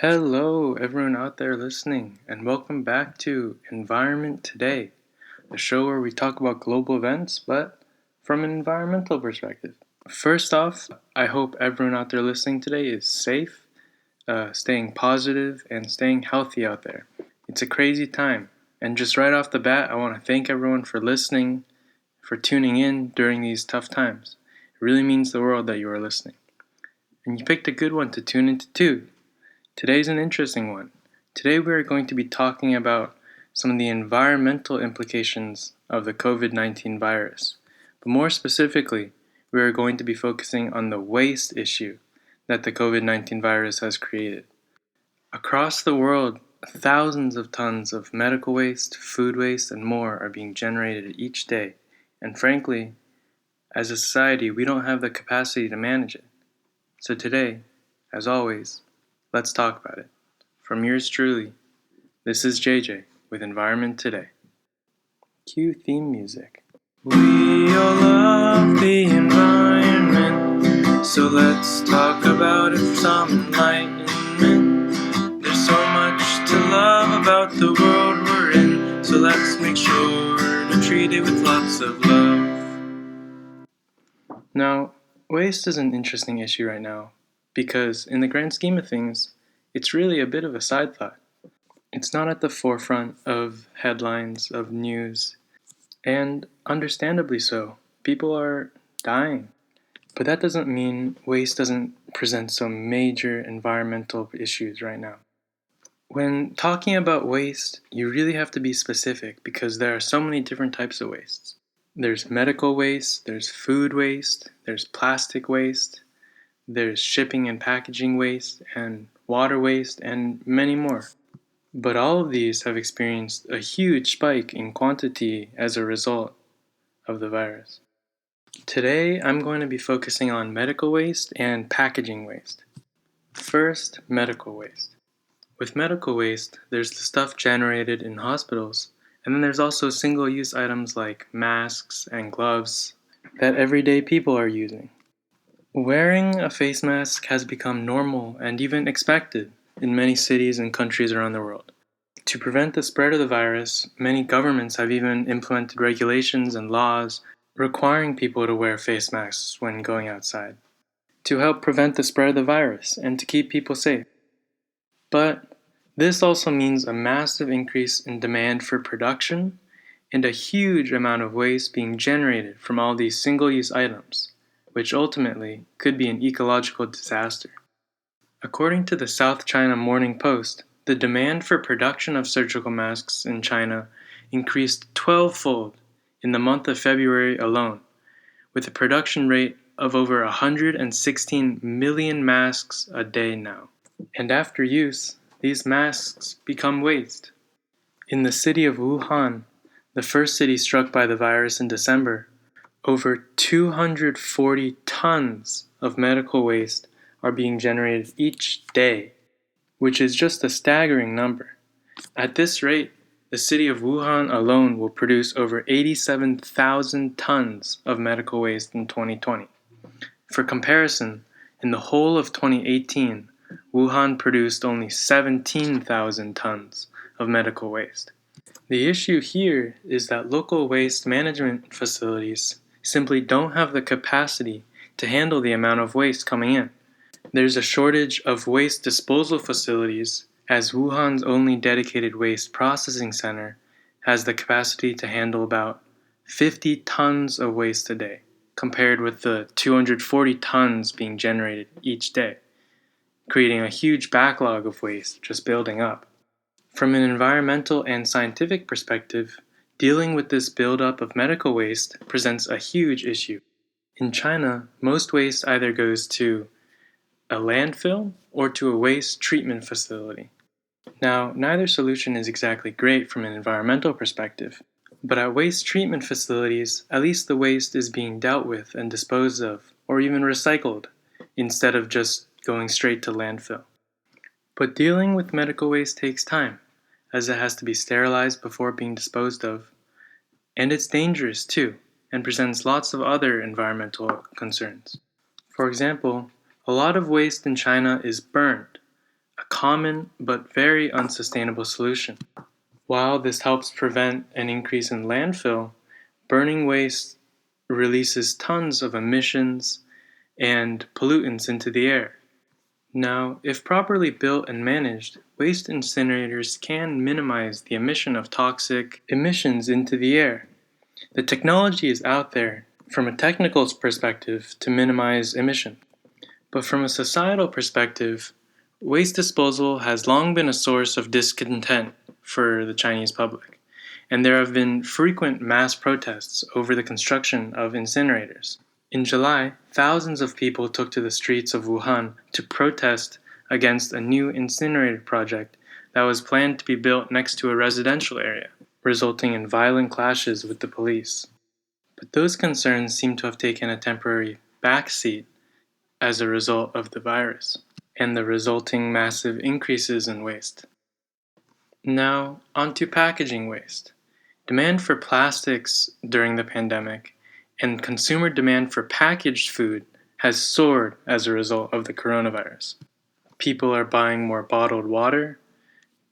Hello, everyone out there listening, and welcome back to Environment Today, a show where we talk about global events, but from an environmental perspective. First off, I hope everyone out there listening today is safe, staying positive, and staying healthy out there. It's a crazy time, and just right off the bat, I want to thank everyone for listening, for tuning in during these tough times. It really means the world that you are listening. And you picked a good one to tune into too. Today's an interesting one. Today we are going to be talking about some of the environmental implications of the COVID-19 virus. But more specifically, we are going to be focusing on the waste issue that the COVID-19 virus has created. Across the world, thousands of tons of medical waste, food waste, and more are being generated each day. And frankly, as a society, we don't have the capacity to manage it. So today, as always, let's talk about it. From yours truly, this is JJ with Environment Today. Cue theme music. We all love the environment, so let's talk about it for some enlightenment. There's so much to love about the world we're in, so let's make sure to treat it with lots of love. Now, waste is an interesting issue right now, because in the grand scheme of things, it's really a bit of a side thought. It's not at the forefront of headlines, of news, and understandably so. People are dying. But that doesn't mean waste doesn't present some major environmental issues right now. When talking about waste, you really have to be specific because there are so many different types of wastes. There's medical waste, there's food waste, there's plastic waste, there's shipping and packaging waste, and water waste, and many more. But all of these have experienced a huge spike in quantity as a result of the virus. Today, I'm going to be focusing on medical waste and packaging waste. First, medical waste. With medical waste, there's the stuff generated in hospitals, and then there's also single-use items like masks and gloves that everyday people are using. Wearing a face mask has become normal and even expected in many cities and countries around the world. To prevent the spread of the virus, many governments have even implemented regulations and laws requiring people to wear face masks when going outside, to help prevent the spread of the virus and to keep people safe. But this also means a massive increase in demand for production and a huge amount of waste being generated from all these single-use items, which ultimately could be an ecological disaster. According to the South China Morning Post, the demand for production of surgical masks in China increased 12-fold in the month of February alone, with a production rate of over 116 million masks a day now. And after use, these masks become waste. In the city of Wuhan, the first city struck by the virus in December, over 240 tons of medical waste are being generated each day, which is just a staggering number. At this rate, the city of Wuhan alone will produce over 87,000 tons of medical waste in 2020. For comparison, in the whole of 2018, Wuhan produced only 17,000 tons of medical waste. The issue here is that local waste management facilities simply don't have the capacity to handle the amount of waste coming in. There's a shortage of waste disposal facilities, as Wuhan's only dedicated waste processing center has the capacity to handle about 50 tons of waste a day, compared with the 240 tons being generated each day, creating a huge backlog of waste just building up. From an environmental and scientific perspective, dealing with this buildup of medical waste presents a huge issue. In China, most waste either goes to a landfill or to a waste treatment facility. Now, neither solution is exactly great from an environmental perspective, but at waste treatment facilities, at least the waste is being dealt with and disposed of, or even recycled, instead of just going straight to landfill. But dealing with medical waste takes time, as it has to be sterilized before being disposed of, and it's dangerous too, and presents lots of other environmental concerns. For example, a lot of waste in China is burned, a common but very unsustainable solution. While this helps prevent an increase in landfill, burning waste releases tons of emissions and pollutants into the air. Now, if properly built and managed, waste incinerators can minimize the emission of toxic emissions into the air. The technology is out there from a technical perspective to minimize emission. But from a societal perspective, waste disposal has long been a source of discontent for the Chinese public, and there have been frequent mass protests over the construction of incinerators. In July, thousands of people took to the streets of Wuhan to protest against a new incinerator project that was planned to be built next to a residential area, resulting in violent clashes with the police. But those concerns seem to have taken a temporary backseat as a result of the virus and the resulting massive increases in waste. Now, onto packaging waste. Demand for plastics during the pandemic and consumer demand for packaged food has soared as a result of the coronavirus. People are buying more bottled water,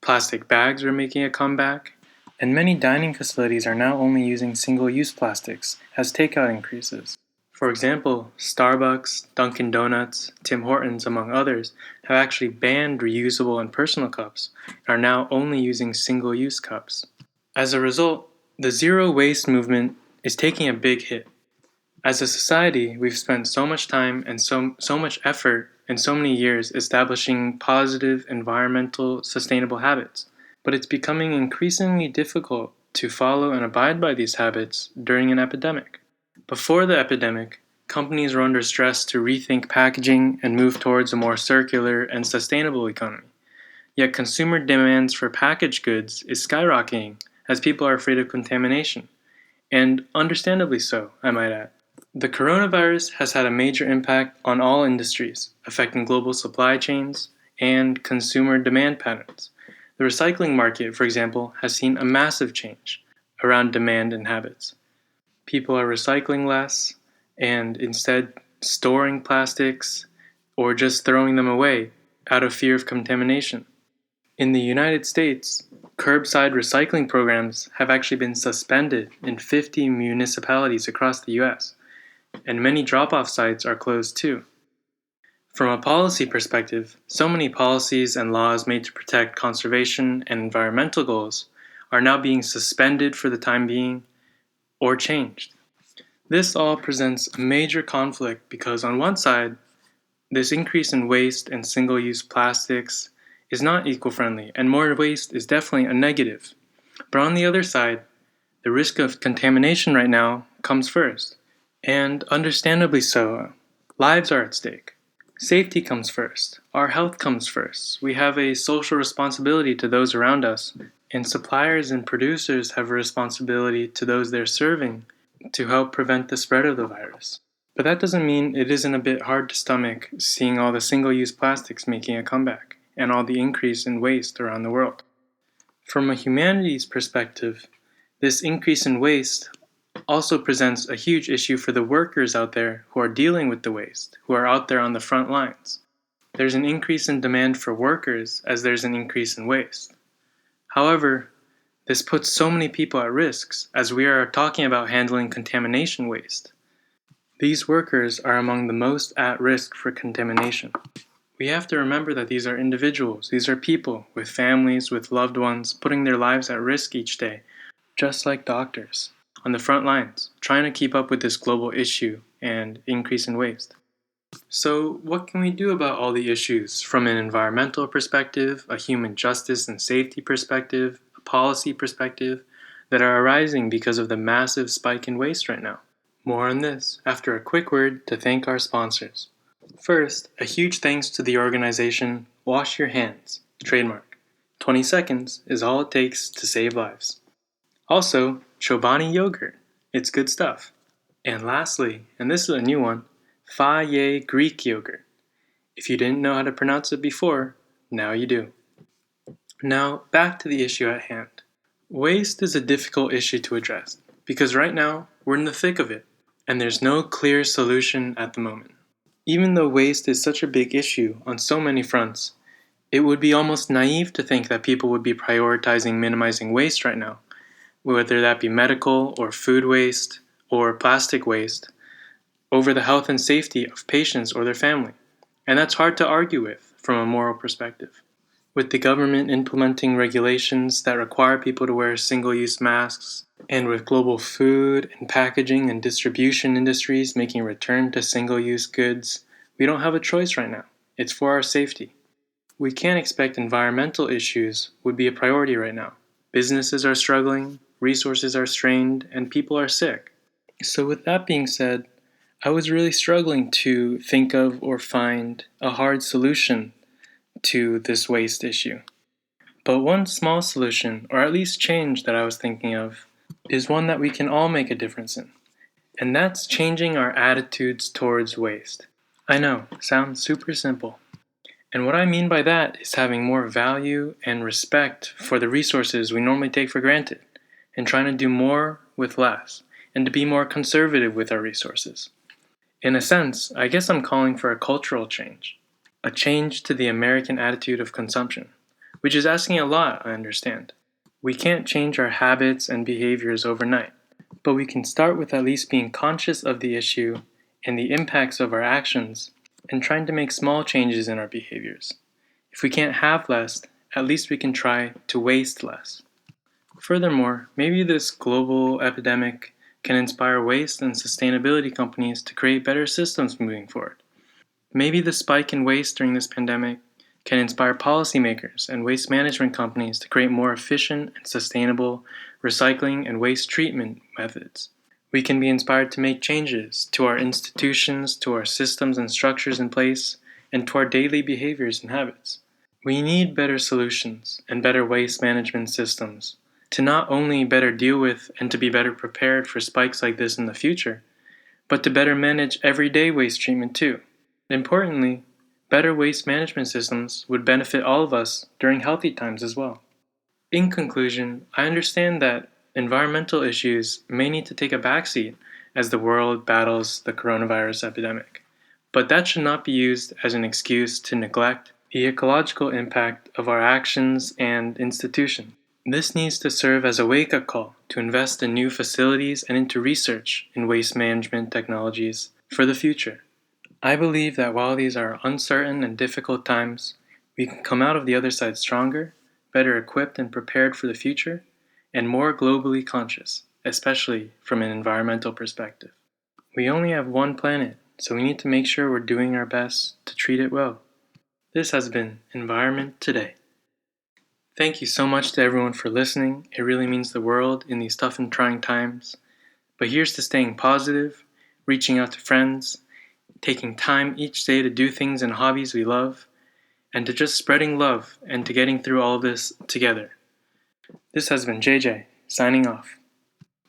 plastic bags are making a comeback, and many dining facilities are now only using single-use plastics as takeout increases. For example, Starbucks, Dunkin' Donuts, Tim Hortons, among others, have actually banned reusable and personal cups and are now only using single-use cups. As a result, the zero waste movement is taking a big hit. As a society, we've spent so much time and so much effort and so many years establishing positive, environmental, sustainable habits. But it's becoming increasingly difficult to follow and abide by these habits during an epidemic. Before the epidemic, companies were under stress to rethink packaging and move towards a more circular and sustainable economy. Yet consumer demands for packaged goods is skyrocketing as people are afraid of contamination. And understandably so, I might add. The coronavirus has had a major impact on all industries, affecting global supply chains and consumer demand patterns. The recycling market, for example, has seen a massive change around demand and habits. People are recycling less and instead storing plastics or just throwing them away out of fear of contamination. In the United States, curbside recycling programs have actually been suspended in 50 municipalities across the US, and many drop-off sites are closed too. From a policy perspective, so many policies and laws made to protect conservation and environmental goals are now being suspended for the time being or changed. This all presents a major conflict because on one side, this increase in waste and single-use plastics is not eco-friendly, and more waste is definitely a negative. But on the other side, the risk of contamination right now comes first, and understandably so. Lives are at stake. Safety comes first. Our health comes first. We have a social responsibility to those around us, and suppliers and producers have a responsibility to those they're serving to help prevent the spread of the virus. But that doesn't mean it isn't a bit hard to stomach seeing all the single-use plastics making a comeback and all the increase in waste around the world. From a humanities perspective, this increase in waste also presents a huge issue for the workers out there who are dealing with the waste, who are out there on the front lines. There's an increase in demand for workers as there's an increase in waste. However, this puts so many people at risk as we are talking about handling contamination waste. These workers are among the most at risk for contamination. We have to remember that these are individuals, these are people with families, with loved ones, putting their lives at risk each day, just like doctors, on the front lines, trying to keep up with this global issue and increase in waste. So, what can we do about all the issues from an environmental perspective, a human justice and safety perspective, a policy perspective, that are arising because of the massive spike in waste right now? More on this after a quick word to thank our sponsors. First, a huge thanks to the organization Wash Your Hands, trademark. 20 seconds is all it takes to save lives. Also, Chobani Yogurt. It's good stuff. And lastly, and this is a new one, Fage Greek Yogurt. If you didn't know how to pronounce it before, now you do. Now, back to the issue at hand. Waste is a difficult issue to address because right now we're in the thick of it, and there's no clear solution at the moment. Even though waste is such a big issue on so many fronts, It would be almost naive to think that people would be prioritizing minimizing waste right now, whether that be medical or food waste or plastic waste, over the health and safety of patients or their family. And that's hard to argue with from a moral perspective. With the government implementing regulations that require people to wear single-use masks, and with global food and packaging and distribution industries making a return to single-use goods, we don't have a choice right now. It's for our safety. We can't expect environmental issues would be a priority right now. Businesses are struggling, resources are strained, and people are sick. So with that being said, I was really struggling to think of or find a hard solution to this waste issue. But one small solution, or at least change that I was thinking of, is one that we can all make a difference in. And that's changing our attitudes towards waste. I know, sounds super simple. And what I mean by that is having more value and respect for the resources we normally take for granted, and trying to do more with less, and to be more conservative with our resources. In a sense, I guess I'm calling for a cultural change. A change to the American attitude of consumption, which is asking a lot, I understand. We can't change our habits and behaviors overnight, but we can start with at least being conscious of the issue and the impacts of our actions and trying to make small changes in our behaviors. If we can't have less, at least we can try to waste less. Furthermore, maybe this global epidemic can inspire waste and sustainability companies to create better systems moving forward. Maybe the spike in waste during this pandemic can inspire policymakers and waste management companies to create more efficient and sustainable recycling and waste treatment methods. We can be inspired to make changes to our institutions, to our systems and structures in place, and to our daily behaviors and habits. We need better solutions and better waste management systems to not only better deal with and to be better prepared for spikes like this in the future, but to better manage everyday waste treatment too. Importantly, better waste management systems would benefit all of us during healthy times as well. In conclusion, I understand that environmental issues may need to take a backseat as the world battles the coronavirus epidemic, but that should not be used as an excuse to neglect the ecological impact of our actions and institutions. This needs to serve as a wake-up call to invest in new facilities and into research in waste management technologies for the future. I believe that while these are uncertain and difficult times, we can come out of the other side stronger, better equipped and prepared for the future, and more globally conscious, especially from an environmental perspective. We only have one planet, so we need to make sure we're doing our best to treat it well. This has been Environment Today. Thank you so much to everyone for listening. It really means the world in these tough and trying times. But here's to staying positive, reaching out to friends, taking time each day to do things and hobbies we love, and to just spreading love and to getting through all of this together. This has been JJ, signing off.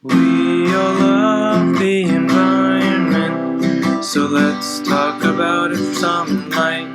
We all love the environment, so let's talk about it some night.